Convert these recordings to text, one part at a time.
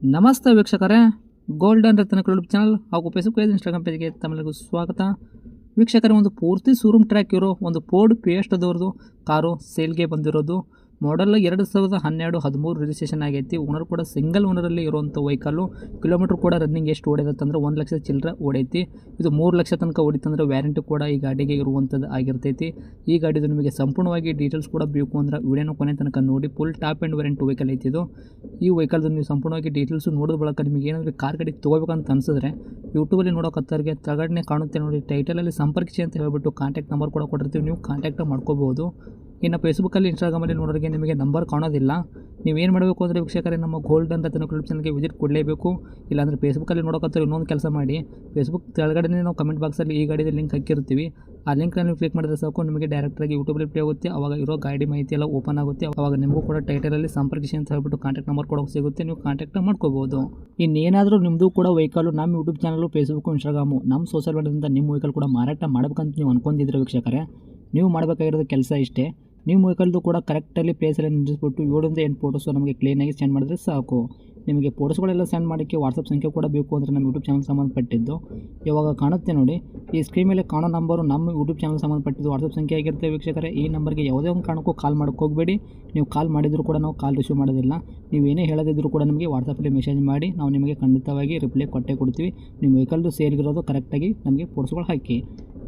ನಮಸ್ತೆ ವೀಕ್ಷಕರೇ, ಗೋಲ್ಡನ್ ರತ್ನ YouTube channel ಹಾಗೂ ಫೇಸ್ಬುಕ್ ಪೇಜ್, ಇನ್ಸ್ಟಾಗ್ರಾಮ್ ಪೇಜ್ಗೆ ತಮ್ಮೆಲ್ಲರಿಗೂ ಸ್ವಾಗತ. ವೀಕ್ಷಕರೇ, ಒಂದು ಪೂರ್ತಿ ಶೋರೂಮ್ ಟ್ರ್ಯಾಕ್ ಇರೋ ಒಂದು ಫೋರ್ಡ್ ಫಿಯೆಸ್ಟಾದವ್ರದ್ದು ಕಾರು ಸೇಲ್ಗೆ ಬಂದಿರೋದು. ಮಾಡಲ್ 2012-13 ರಿಜಿಸ್ಟ್ರೇಷನ್ ಆಗೈತಿ. ಓನರ್ ಕೂಡ ಸಿಂಗಲ್ ಓನರಲ್ಲಿ ಇರುವಂಥ ವೆಹಿಕಲ್ಲು. ಕಿಲೋಮೀಟ್ರ್ ಕೂಡ ರನ್ನಿಂಗ್ ಎಷ್ಟು ಓಡಿದತ್ತಂದ್ರೆ 1 ಲಕ್ಷ ಚಿಲ್ಲರೆ ಓಡೈತಿ. ಇದು 3 ಲಕ್ಷ ತನಕ ಓಡಿತಂದ್ರೆ ವ್ಯಾರಂಟಿ ಕೂಡ ಈ ಗಾಡಿಗೆ ಇರುವಂಥದ್ದು ಆಗಿರ್ತೈತಿ. ಈ ಗಾಡಿದು ನಿಮಗೆ ಸಂಪೂರ್ಣವಾಗಿ ಡೀಟೇಲ್ಸ್ ಕೂಡ ಬೇಕು ಅಂದ್ರೆ ವಿಡಿಯೋನ ಕೊನೆ ತನಕ ನೋಡಿ. Full top and warranty vehicle ಐತಿದು. ಈ ವೆಹಿಕಲ್ದು ನೀವು ಸಂಪೂರ್ಣವಾಗಿ ಡೀಟೇಲ್ಸು ನೋಡಿದ ಬಳಿಕ ನಿಮಗೆ ಏನಾದರೂ ಕಾರ್ ಗಾಡಿ ತೊಗೋಬೇಕಂತ ಅನ್ಸಿದ್ರೆ ಯೂಟ್ಯೂಬಲ್ಲಿ ನೋಡೋಕತ್ತವ್ರಿಗೆ ತಗಡನೆ ಕಾಣುತ್ತೆ ನೋಡಿ, ಟೈಟಲಲ್ಲಿ ಸಂಪರ್ಕಿಸಿ ಅಂತ ಹೇಳ್ಬಿಟ್ಟು ಕಾಂಟ್ಯಾಕ್ಟ್ ನಂಬರ್ ಕೂಡ ಕೊಟ್ಟಿರ್ತೀವಿ, ನೀವು ಕಾಂಟ್ಯಾಕ್ಟ್ ಮಾಡ್ಕೋಬೋದು. ಇನ್ನು ಫೇಸ್ಬುಕ್ಕಲ್ಲಿ, ಇನ್ಸ್ಟಾಗ್ರಾಮಲ್ಲಿ ನೋಡೋರಿಗೆ ನಿಮಗೆ ನಂಬರ್ ಕಾಣೋದಿಲ್ಲ. ನೀವೇನು ಮಾಡಬೇಕು ಅಂದರೆ ವೀಕ್ಷಕರೇ, ನಮ್ಮ ಗೋಲ್ಡನ್ ರತ್ನ ಯೂಟ್ಯೂಬ್ ಚಾನಲ್ಗೆ ವಿಸಿಟ್ ಕೊಡಲೇಬೇಕು. ಇಲ್ಲಾಂದರೆ ಫೇಸ್ಬುಕ್ಕಲ್ಲಿ ನೋಡೋಕತ್ತವ್ರು ಇನ್ನೊಂದು ಕೆಲಸ ಮಾಡಿ, ಫೇಸ್ಬುಕ್ ಕೆಳಗಡೆ ನಾವು ಕಮೆಂಟ್ ಬಾಕ್ಸಲ್ಲಿ ಈ ಗಾಡಿದ ಲಿಂಕ್ ಹಾಕಿರ್ತೀವಿ. ಆ ಲಿಂಕ್ನ ನೀವು ಕ್ಲಿಕ್ ಮಾಡಿದ್ರೆ ಸಾಕು, ನಿಮಗೆ ಡೈರೆಕ್ಟಾಗಿ ಯೂಟ್ಯೂಬಲ್ಲಿ ಪ್ಲೇ ಆಗುತ್ತೆ. ಅವಾಗ ಇರೋ ಗಾಡಿ ಮಾಹಿತಿ ಎಲ್ಲ ಓಪನ್ ಆಗುತ್ತೆ. ಅವಾಗ ನಿಮಗೂ ಕೂಡ ಟೈಟಲಲ್ಲಿ ಸಂಪರ್ಕಿಸಿ ಅಂತ ಹೇಳ್ಬಿಟ್ಟು ಕಾಂಟ್ಯಾಕ್ಟ್ ನಂಬರ್ ಕೂಡ ಸಿಗುತ್ತೆ, ನೀವು ಕಾಂಟ್ಯಾಕ್ಟ್ ಮಾಡ್ಕೋಬೋದು. ಇನ್ನೇನಾದರೂ ನಿಮ್ಮದು ಕೂಡ ವೆಹಿಕಲ್ಲು ನಮ್ಮ ಯೂಟ್ಯೂಬ್ ಚಾನಲು, ಫೇಸ್ಬುಕ್ಕು, ಇನ್ಸ್ಟಾಗ್ರಾಮು, ನಮ್ಮ ಸೋಷಿಯಲ್ ಮೀಡಿಯಾದಿಂದ ನಿಮ್ಮ ವೆಹಿಕಲ್ ಕೂಡ ಮಾರಾಟ ಮಾಡಬೇಕಂತ ನೀವು ಅನ್ಕೊಂಡಿದ್ರೆ ವೀಕ್ಷಕರೇ, ನೀವು ಮಾಡಬೇಕಾಗಿರೋದು ಕೆಲಸ ಇಷ್ಟೇ. ನೀವು ವೆಹಿಕಲ್ದು ಕೂಡ ಕರೆಕ್ಟಲ್ಲಿ ಪ್ಲೇಸಲ್ಲಿ ನಿಲ್ಲಿಸ್ಬಿಟ್ಟು 7-8 ಫೋಟೋಸು ನಮಗೆ ಕ್ಲೀನಾಗಿ ಸೆಂಡ್ ಮಾಡಿದ್ರೆ ಸಾಕು. ನಿಮಗೆ ಫೋಟೋಸ್ಗಳೆಲ್ಲ ಸೆಂಡ್ ಮಾಡೋಕ್ಕೆ ವಾಟ್ಸಪ್ ಸಂಖ್ಯೆ ಕೂಡ ಬೇಕು ಅಂದರೆ ನಮ್ಮ ಯೂಟ್ಯೂಬ್ ಚಾನಲ್ ಸಂಬಂಧಪಟ್ಟಿದ್ದು ಇವಾಗ ಕಾಣುತ್ತೆ ನೋಡಿ. ಈ ಸ್ಕ್ರೀನ್ ಮೇಲೆ ಕಾಣೋ ನಂಬರು ನಮ್ಮ ಯೂಟ್ಯೂಬ್ ಚಾನಲ್ ಸಂಬಂಧಪಟ್ಟಿದ್ದು ವಾಟ್ಸಪ್ ಸಂಖ್ಯೆ ಆಗಿರುತ್ತೆ ವೀಕ್ಷಕರೇ. ಈ ನಂಬರ್ಗೆ ಯಾವುದೇ ಒಂದು ಕಾರಣಕ್ಕೂ ಕಾಲ್ ಮಾಡೋಕ್ಕೆ ಹೋಗಬೇಡಿ. ನೀವು ಕಾಲ್ ಮಾಡಿದರೂ ಕೂಡ ನಾವು ಕಾಲ್ ರಿಸೀವ್ ಮಾಡೋದಿಲ್ಲ. ನೀವು ಏನೇ ಹೇಳದಿದ್ದರೂ ಕೂಡ ನಮಗೆ ವಾಟ್ಸಪ್ಪಲ್ಲಿ ಮೆಸೇಜ್ ಮಾಡಿ, ನಾವು ನಿಮಗೆ ಖಂಡಿತವಾಗಿ ರಿಪ್ಲೈ ಕೊಟ್ಟೇ ಕೊಡ್ತೀವಿ. ನಿಮ್ಮ ವೆಹಿಕಲ್ದು ಸೇಲ್ಗಿರೋದು ಕರೆಕ್ಟಾಗಿ ನಮಗೆ ಫೋಟೋಸ್ಗಳು ಹಾಕಿ.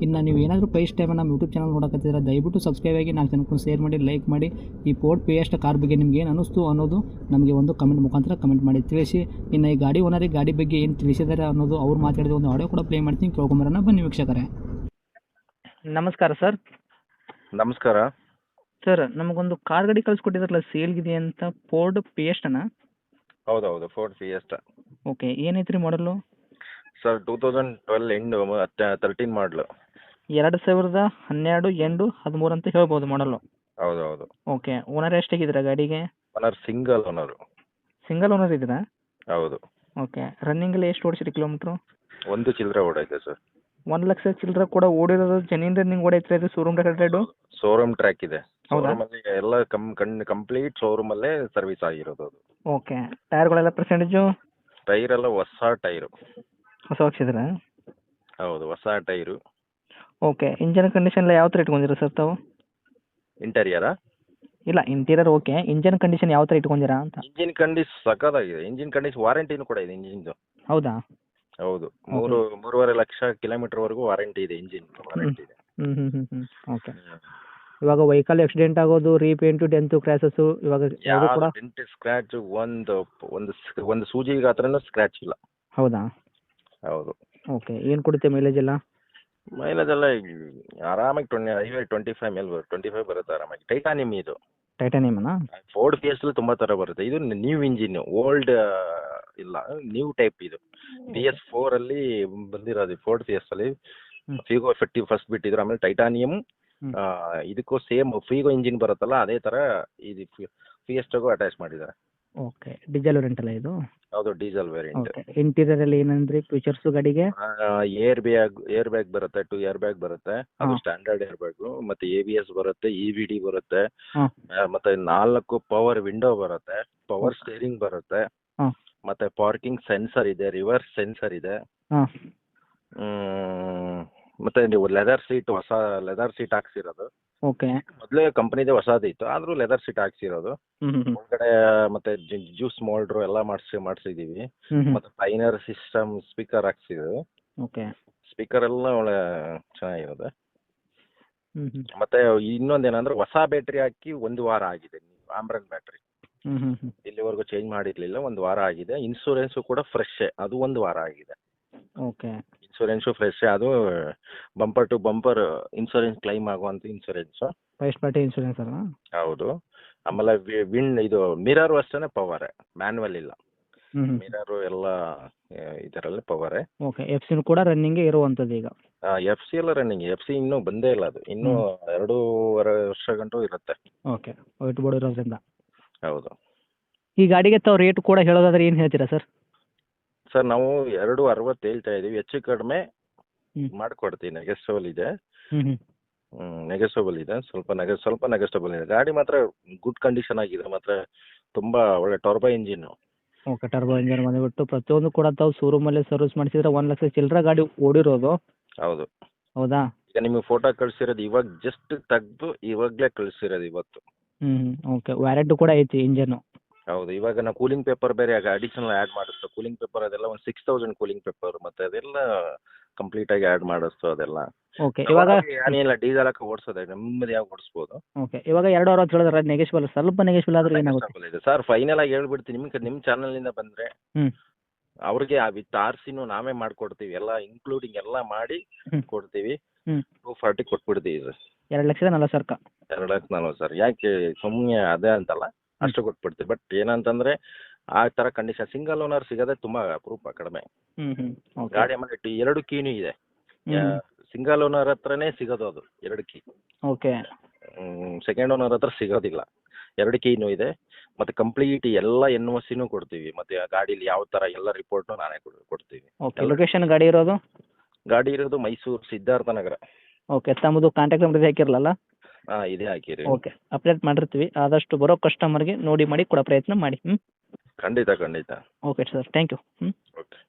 ಇನ್ನು ನೀವು ಏನಾದರೂ ಫಸ್ಟ್ ಟೈಮ್ ನಮ್ಮ ಯೂಟ್ಯೂಬ್ ಚಾನಲ್ ನೋಡೋಕತ್ತಿದ್ರೆ ದಯವಿಟ್ಟು ಸಬ್ಸ್ಕ್ರೈಬ್ ಆಗಿ, 4 ಜನಕ್ಕೂ ಶೇರ್ ಮಾಡಿ, ಲೈಕ್ ಮಾಡಿ. ಈ ಫೋರ್ಡ್ ಫಿಯೆಸ್ಟಾ ಕಾರ್ ಬಗ್ಗೆ ನಿಮ್ಗೆ ಏನು ಅನ್ನಿಸ್ತು ಅನ್ನೋದು ನಮಗೆ ಒಂದು ಕಮೆಂಟ್ ಮುಖಾಂತರ ಕಮೆಂಟ್ ಮಾಡಿ ತಿಳಿಸಿ. ಇನ್ನು ಈ ಗಾಡಿ ಓನರಿಗೆ ಗಾಡಿ ಬಗ್ಗೆ ಏನು ತಿಳಿಸಿದ್ದಾರೆ ಅನ್ನೋದು ಅವ್ರು ಮಾತಾಡಿದ ಒಂದು ಆಡಿಯೋ ಕೂಡ ಪ್ಲೇ ಮಾಡ್ತೀನಿ, ಕೇಳ್ಕೊಂಬರೋಣ ಬನ್ನಿ ವೀಕ್ಷಕರೇ. ನಮಸ್ಕಾರ ಸರ್. ನಮಸ್ಕಾರ. ಸರ್, ನಮಗೊಂದು ಕಾರ್ ಗಾಡಿ ಕಳಿಸ್ಕೊಟ್ಟಿದ್ರಲ್ಲ ಸೇಲ್ಗಿದೆ ಅಂತ, ಫೋರ್ಡ್ ಫಿಯೆಸ್ಟಾನಾ? ಹೌದೌದು, ಫೋರ್ಡ್ ಫಿಯೆಸ್ಟಾ. ಓಕೆ, ಏನೈತೆ ರೀ ಮಾಡಲು? ಸರ್ 2012 ಎಂಡು 13 ಮಾಡಲು. 2012 ಎಂಡು 13 ಅಂತ ಹೇಳ್ಬೋದು ಮಾಡಲು. ಹೌದೌದು. ಓಕೆ, ಓನರ್ ಎಷ್ಟಾಗಿದ್ದೀರಾ ಗಾಡಿಗೆ? Owner single owner. Single owner ಇದ್ದೀರಾ? ಹೌದು. ಓಕೆ, ರನ್ನಿಂಗಲ್ಲಿ ಎಷ್ಟು ಓಡಿಸಿರಿ ಕಿಲೋಮೀಟ್ರು? 1 ಚಿಲ್ಲರೆ ಓಡೈತೆ ಸರ್. 1 ಲಕ್ಷ ಚಿಲ್ಲರೆ ಕೂಡ ಓಡಿರೋದು ಜೆನ್ಯೂನ್ ರನ್ನಿಂಗ್ ಓಡೈತ್ರಿ ಅದು ಶೋರೂಮ್ ರೇಟೆಡು? ಶೋರೂಮ್ ಟ್ರ್ಯಾಕ್ ಇದೆ. ಹೌದಾ? ಶೋರೂಮಲ್ಲಿ ಎಲ್ಲ ಕಂಪ್ಲೀಟ್ ಶೋರೂಮಲ್ಲೇ ಸರ್ವಿಸ್ ಆಗಿರೋದು ಅದು. Okay, ಟೈರ್ಗಳೆಲ್ಲ percentage? ಟೈರ್ ಎಲ್ಲ ಹೊಸ ಟೈರು. ಹೊಸ ಹಾಕ್ಸಿದ್ರಾ? ಹೌದು, ಹೊಸ ಟೈರು. ಓಕೆ, ಇಂಜನ್ ಕಂಡೀಷನ್ ಎಲ್ಲ ಯಾವ ಥರ ಇಟ್ಕೊಂಡಿರಾ ಸರ್ ತಾವು? ಇಂಟೀರಿಯರಾ? ಇಲ್ಲ, ಇಂಟೀರಿಯರ್ ಓಕೆ, ಇಂಜನ್ ಕಂಡೀಷನ್ ಯಾವ ಥರ ಇಟ್ಕೊಂಡಿರಾ ಅಂತ? ಇಂಜಿನ್ ಕಂಡೀಷನ್ ಸಖತ್ತಾಗಿದೆ. ಇಂಜಿನ್ ಕಂಡೀಷನ್ ವಾರಂಟಿನೂ ಕೂಡ ಇದೆ ಇಂಜಿನ್ದು. ಹೌದಾ? ಹೌದು, 3.5 ಲಕ್ಷ ಕಿಲೋಮೀಟರ್ವರೆಗೂ ವಾರಂಟಿ ಇದೆ, ಇಂಜಿನ್ ವಾರಂಟಿ ಇದೆ. ಓಕೆ. ಇವಾಗ ವೆಹಿಕಲ್ ಆಕ್ಸಿಡೆಂಟ್ ಆಗೋದು, ರೀಪೇಂಟು, ಡೆಂತು, ಕ್ರ್ಯಾಸಸ್ಸು ಇವಾಗ ಯಾವುದು ಕೂಡ? ಡೆಂಟ್, ಸ್ಕ್ರಾಚ್ ಒಂದು ಸೂಜಿ ಗಾತ್ರನೂ ಸ್ಕ್ರಾಚ್ ಇಲ್ಲ. ಹೌದಾ? ಹೌದು. ಓಕೆ, ಏನು ಕೊಡುತ್ತೆ ಮೈಲೇಜ್ ಎಲ್ಲ? ಮೈಲೇಜ್ ಎಲ್ಲ ಆರಾಮಾಗಿ 25 ಮೇಲೆ 25 ಬರುತ್ತೆ ಆರಾಮಾಗಿ. ಟೈಟಾನಿಯಮ್ ಇದು. ಟೈಟಾನಿಯಮ್ನಾ? ಫೋರ್ಡ್ ಫಿಯೆಸ್ಟಲ್ಲಿ ತುಂಬ ಥರ ಬರುತ್ತೆ. ಇದು ನ್ಯೂ ಇಂಜಿನ್, ಓಲ್ಡ್ ಇಲ್ಲ, ನ್ಯೂ ಟೈಪ್ ಇದು. BS4 ಅಲ್ಲಿ ಬಂದಿರೋದು ಫೋರ್ಡ್ ಫಿಯೆಸ್ಟಲ್ಲಿ. ಫೀಗೋ ಎಫೆಕ್ಟಿವ್ ಫಸ್ಟ್ ಬಿಟ್ಟಿದ್ರು, ಆಮೇಲೆ ಟೈಟಾನಿಯಮ್. ಇದಕ್ಕೂ ಸೇಮ್ ಫೀಗೋ ಇಂಜಿನ್ ಬರುತ್ತಲ್ಲ, ಅದೇ ಥರ ಇದು ಫಿಯೆಸ್ಟಾಗೂ ಅಟ್ಯಾಚ್ ಮಾಡಿದ್ದಾರೆ. ಓಕೆ, ಡೀಸೆಲ್ ವೇರಿಯಂಟ್ ಅಲ್ಲ ಇದು? ಹೌದು, ಡೀಸೆಲ್ ವೇರಿಯಂಟ್. ಓಕೆ, ಇಂಟೀರಿಯರ್ ಅಲ್ಲಿ ಏನಂದ್ರಿ ಫೀಚರ್ಸು ಗಾಡಿಗೆ? ಏರ್ ಬ್ಯಾಗ್ ಬರುತ್ತೆ, 2 ಏರ್ ಬ್ಯಾಗ್ ಬರುತ್ತೆ, ಅದು ಸ್ಟ್ಯಾಂಡರ್ಡ್ ಏರ್ ಬ್ಯಾಗ್. ಮತ್ತೆ ABS ಬರುತ್ತೆ, EBD ಬರುತ್ತೆ, ಮತ್ತೆ 4 ಪವರ್ ವಿಂಡೋ ಬರುತ್ತೆ, ಪವರ್ ಸ್ಟೇರಿಂಗ್ ಬರುತ್ತೆ, ಮತ್ತೆ ಪಾರ್ಕಿಂಗ್ ಸೆನ್ಸರ್ ಇದೆ, ರಿವರ್ಸ್ ಸೆನ್ಸರ್ ಇದೆ. ಮತ್ತೆ ನೀವು ಲೆದರ್ ಸೀಟ್, ಹೊಸ ಲೆದರ್ ಸೀಟ್ ಹಾಕ್ಸಿರೋದು. ಓಕೆ, ಮೊದಲೇ ಕಂಪನಿದೇ ಹೊಸದಿತ್ತು, ಆದ್ರೂ ಲೆದರ್ ಸೀಟ್ ಹಾಕ್ಸಿರೋದು. ಒಳಗಡೆ ಮತ್ತೆ ಜ್ಯೂಸ್ ಮೋಲ್ಡ್ರು ಎಲ್ಲ ಮಾಡಿಸಿದೀವಿ. ಮತ್ತೆ ಪೈನರ್ ಸಿಸ್ಟಮ್ ಸ್ಪೀಕರ್ ಹಾಕ್ಸಿದ್ವಿ. ಓಕೆ, ಸ್ಪೀಕರ್ ಎಲ್ಲ ಒಳ್ಳೆ ಚೆನ್ನಾಗಿರುತ್ತೆ. ಮತ್ತೆ ಇನ್ನೊಂದೇನಂದ್ರೆ ಹೊಸ ಬ್ಯಾಟ್ರಿ ಹಾಕಿ 1 ವಾರ ಆಗಿದೆ. ಆಮ್ರನ್ ಬ್ಯಾಟ್ರಿ ಇಲ್ಲಿವರೆಗೂ ಚೇಂಜ್ ಮಾಡಿರ್ಲಿಲ್ಲ, 1 ವಾರ ಆಗಿದೆ. ಇನ್ಶೂರೆನ್ಸು ಕೂಡ ಫ್ರೆಶ್, ಅದು 1 ವಾರ ಆಗಿದೆ. ಓಕೆ, ಇನ್ಶೂರೆನ್ಸು ಫ್ರೆಶ್, ಅದು bumper to bumper insurance claim ಆಗುವಂತ ಇನ್ಶೂರೆನ್ಸ್. ಫಸ್ಟ್ ಪಾರ್ಟಿ ಇನ್ಶೂರೆನ್ಸ್ ಅಲ್ಲ? ಹೌದು. ಆಮೇಲೆ ಇದು ಮಿರರ್ ಅಷ್ಟೇ ಪವರ್, ಮ್ಯಾನ್ಯಲ್ ಇಲ್ಲ. ಮಿರರ್ ಎಲ್ಲ ಇದರಲ್ಲಿ ಪವರ್. ಓಕೆ, FC ಕೂಡ ರನ್ನಿಂಗ್ ಇರುವಂತದ್ದು ಈಗ? FC ಎಲ್ಲ ರನ್ನಿಂಗ್. FC ಇನ್ನೂ ಬಂದೇ ಇಲ್ಲ, ಅದು ಇನ್ನೂ 2.5 ವರ್ಷ ಗಂಟು ಇರುತ್ತೆ. ಓಕೆ, ವೈಟ್ ಬೋರ್ಡ್ ಇರೋದ್ರಿಂದ. ಹೌದು. ಈ ಗಾಡಿಗೆ ತಾವು ರೇಟ್ ಕೂಡ ಹೇಳೋದಾದ್ರೆ ಏನು ಹೇಳ್ತೀರಾ ಸರ್? ಸರ್, ನಾವು 2.60 ಹೇಳ್ತಾ ಇದೀವಿ, ಹೆಚ್ಚು ಕಡಿಮೆ ಮಾಡಿಕೊಡ್ತೀವಿ. ನೆಗೆಸ್ಟಬಲ್ ಇದೆ. ನೆಗೆಸ್ಟಬಲ್ ಇದೆ, ಸ್ವಲ್ಪ ನೆಗೆಸ್ಟಬಲ್ ಇದೆ. ಗಾಡಿ ಮಾತ್ರ ಗುಡ್ ಕಂಡೀಷನ್ ಆಗಿದೆ, ಮಾತ್ರ ತುಂಬಾ ಒಳ್ಳೆ turbo engine. Okay, turbo engine ಬಂದುಬಿಟ್ಟು ಪ್ರತಿಯೊಂದು ಕೂಡ ತಾವು ಶೋರೂಮಲ್ಲಿ ಸರ್ವಿಸ್ ಮಾಡಿಸಿದ್ರೆ 1,00,000 ಚಿಲ್ಲರೆ ಗಾಡಿ ಓಡಿರೋದು. ಹೌದು. ಹೌದಾ? ಈಗ ನಿಮಗೆ ಫೋಟೋ ಕಳಿಸಿರೋದು ಇವಾಗ ಜಸ್ಟ್ ತೆಗ್ದು ಇವಾಗಲೇ ಕಳಿಸಿರೋದು ಇವತ್ತು. ಓಕೆ, ವ್ಯಾರಂಟಿ ಕೂಡ ಐತಿ ಇಂಜನ್ನು. ಹೌದು. ಇವಾಗ ನಾವು ಕೂಲಿಂಗ್ ಪೇಪರ್ ಬೇರೆ ಅಡಿಷನಲ್ ಆ್ಯಡ್ ಮಾಡಿಸ್ತು. ಕೂಲಿಂಗ್ ಪೇಪರ್ ಅದೆಲ್ಲ ಒಂದು 6,000 ಕೂಲಿಂಗ್ ಪೇಪರ್ ಮತ್ತು ಅದೆಲ್ಲ ಕಂಪ್ಲೀಟಾಗಿ ಆ್ಯಡ್ ಮಾಡಿಸ್ತು ಅದೆಲ್ಲ. ಓಕೆ, ಇವಾಗ ಏನಿಲ್ಲ, ಡೀಸೆಲ್ ಹಾಕಿ ಓಡಿಸೋದೆ ನೆಮ್ಮದಿಯಾಗಿ ಓಡಿಸ್ಬೋದು. ಓಕೆ, ಇವಾಗ 2,60 ಹೇಳಿದ್ರೆ ನೆಗೆಶ್ಬಲ್, ಸ್ವಲ್ಪ ನೆಗೆಶ್ಬಲ್ ಆದರೆ ಏನಾಗುತ್ತೆ? ಇದೆ ಸರ್, ಫೈನಲ್ ಆಗಿ ಹೇಳ್ಬಿಡ್ತೀನಿ. ನಿಮ್ಮ ಚಾನಲಿಂದ ಬಂದರೆ ಅವ್ರಿಗೆ ವಿತ್ RCನೂ ನಾವೇ ಮಾಡಿಕೊಡ್ತೀವಿ, ಎಲ್ಲ ಇನ್ಕ್ಲೂಡಿಂಗ್ ಎಲ್ಲ ಮಾಡಿ ಕೊಡ್ತೀವಿ. 240 ಕೊಟ್ಬಿಡ್ತೀವಿ ಸರ್. 2,40,000. 2,40,000 ಸರ್. ಯಾಕೆ ಸುಮ್ಮನೆ ಅದೇ ಅಂತಲ್ಲ, ಅಷ್ಟು ಕೊಟ್ಬಿಡ್ತೀವಿ. ಬಟ್ ಏನಂತಂದ್ರೆ ಆ ಥರ ಕಂಡೀಷನ್ ಸಿಂಗಲ್ ಓನರ್ ಸಿಗೋದೇ ತುಂಬ ಅಪರೂಪ, ಕಡಿಮೆ. ಗಾಡಿ ಆಮೇಲೆ 2 ಕೀನೂ ಇದೆ. ಸಿಂಗಲ್ ಓನರ್ ಹತ್ರನೇ ಸಿಗೋದು ಅದು 2 ಕೀ. ಓಕೆ. ಸೆಕೆಂಡ್ ಓನರ್ ಹತ್ರ ಸಿಗೋದಿಲ್ಲ. 2 ಕೀನೂ ಇದೆ. ಮತ್ತು ಕಂಪ್ಲೀಟ್ ಎಲ್ಲ NOCನೂ ಕೊಡ್ತೀವಿ. ಮತ್ತು ಗಾಡೀಲಿ ಯಾವ ಥರ ಎಲ್ಲ ರಿಪೋರ್ಟ್ನು ನಾನೇ ಕೊಡ್ತೀವಿ. ಓಕೆ, ಲೊಕೇಶನ್ ಗಾಡಿ ಇರೋದು? ಗಾಡಿ ಇರೋದು ಮೈಸೂರು ಸಿದ್ಧಾರ್ಥ ನಗರ. ಓಕೆ, ತಮ್ಮದು ಕಾಂಟ್ಯಾಕ್ಟ್ ನಂಬರ್ ಹಾಕಿರಲ್ಲ? ಹಾಂ, ಇದೇ ಹಾಕಿರಿ. ಓಕೆ, ಅಪ್ಡೇಟ್ ಮಾಡಿರ್ತೀವಿ. ಆದಷ್ಟು ಬರೋ ಕಸ್ಟಮರ್ಗೆ ನೋಡಿ ಮಾಡಿ ಕೊಡೋ ಪ್ರಯತ್ನ ಮಾಡಿ. ಖಂಡಿತ ಖಂಡಿತ. Okay sir, thank you. Okay.